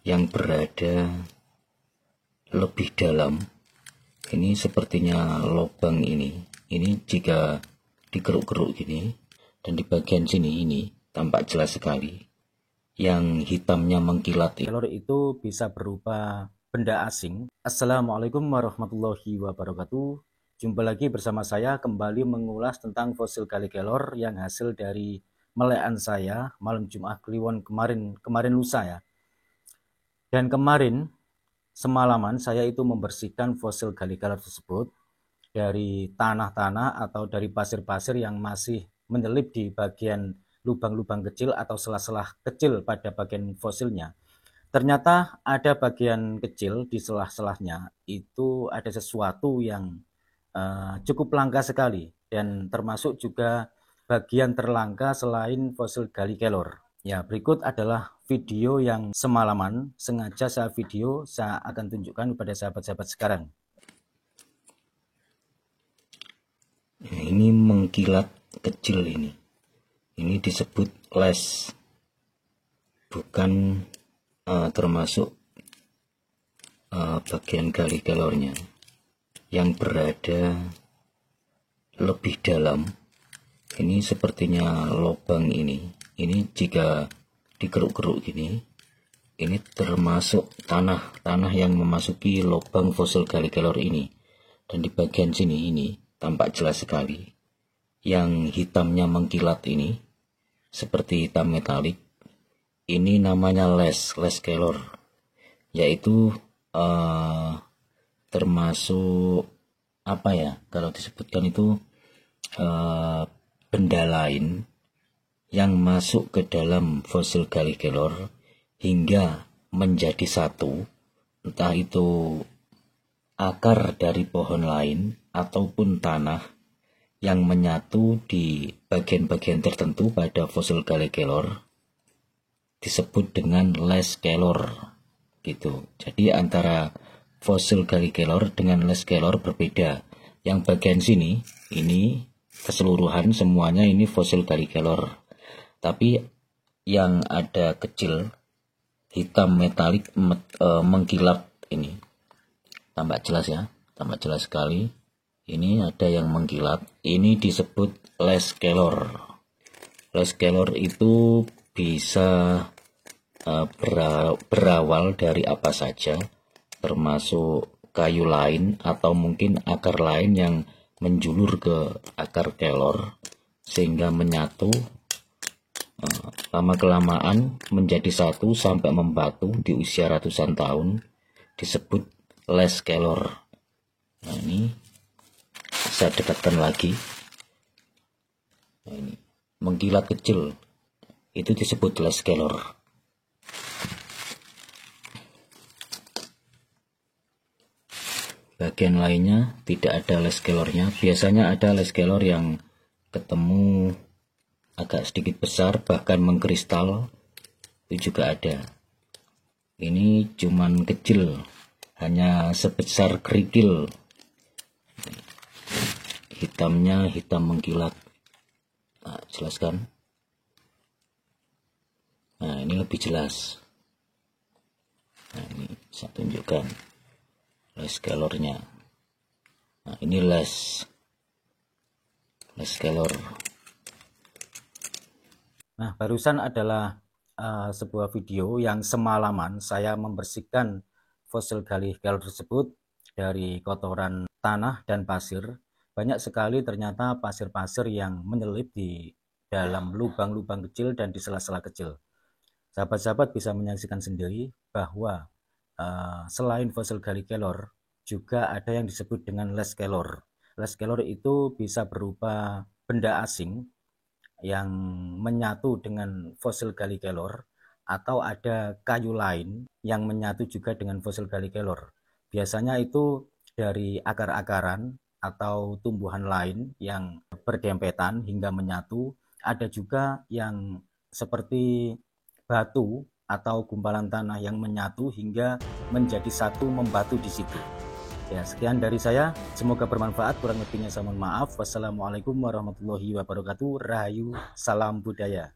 yang berada lebih dalam. Ini sepertinya lubang ini jika dikeruk-keruk gini, dan di bagian sini ini tampak jelas sekali yang hitamnya mengkilat. Kelor itu bisa berupa benda asing. Assalamualaikum warahmatullahi wabarakatuh. Jumpa lagi bersama saya kembali mengulas tentang fosil kali kelor yang hasil dari melekan saya malam Jumat Kliwon kemarin lusa ya. Dan kemarin semalaman saya itu membersihkan fosil gali kelor tersebut dari tanah-tanah atau dari pasir-pasir yang masih menyelip di bagian lubang-lubang kecil atau sela-sela kecil pada bagian fosilnya. Ternyata ada bagian kecil di selah-selahnya itu ada sesuatu yang cukup langka sekali, dan termasuk juga bagian terlangka selain fosil gali kelor. Ya, berikut adalah video yang semalaman sengaja saya akan tunjukkan kepada sahabat-sahabat sekarang. Nah, ini mengkilat kecil ini disebut les, bukan termasuk bagian gali kelornya yang berada lebih dalam. Ini sepertinya lubang ini jika dikeruk-keruk gini, ini termasuk tanah yang memasuki lubang fosil gali kelor ini, dan di bagian sini ini tampak jelas sekali yang hitamnya mengkilat ini seperti hitam metalik. Ini namanya les kelor, yaitu termasuk apa ya, kalau disebutkan itu benda lain yang masuk ke dalam fosil gali kelor hingga menjadi satu, entah itu akar dari pohon lain ataupun tanah yang menyatu di bagian-bagian tertentu pada fosil gali kelor, disebut dengan les kelor gitu. Jadi antara fosil gali kelor dengan les kelor berbeda. Yang bagian sini ini keseluruhan semuanya ini fosil gali kelor, tapi yang ada kecil hitam metalik mengkilap ini tampak jelas ya, tampak jelas sekali. Ini ada yang mengkilap, ini disebut les kelor. Les kelor itu bisa berawal dari apa saja, termasuk kayu lain atau mungkin akar lain yang menjulur ke akar kelor sehingga menyatu, lama-kelamaan menjadi satu sampai membatu di usia ratusan tahun, disebut les kelor. Nah, ini saya dekatkan lagi. Nah, ini mengkilat kecil itu disebut les kelor. Bagian lainnya tidak ada les kelornya. Biasanya ada les kelor yang ketemu agak sedikit besar, bahkan mengkristal, itu juga ada. Ini cuman kecil, hanya sebesar kerikil. Hitamnya hitam mengkilat. Nah, jelas kan? Nah, ini lebih jelas. Nah, ini saya tunjukkan les kelornya. Nah, ini les kelor. Nah, barusan adalah sebuah video yang semalaman saya membersihkan fosil gali kelor tersebut dari kotoran tanah dan pasir. Banyak sekali ternyata pasir-pasir yang menyelip di dalam lubang-lubang kecil dan di sela-sela kecil. Sahabat-sahabat bisa menyaksikan sendiri bahwa selain fosil gali kelor juga ada yang disebut dengan les kelor. Les kelor itu bisa berupa benda asing yang menyatu dengan fosil gali kelor, atau ada kayu lain yang menyatu juga dengan fosil gali kelor. Biasanya itu dari akar-akaran atau tumbuhan lain yang berdempetan hingga menyatu. Ada juga yang seperti batu atau gumpalan tanah yang menyatu hingga menjadi satu, membatu di situ. Ya, sekian dari saya. Semoga bermanfaat. Kurang lebihnya saya mohon maaf. Wassalamualaikum warahmatullahi wabarakatuh. Rahayu, salam budaya.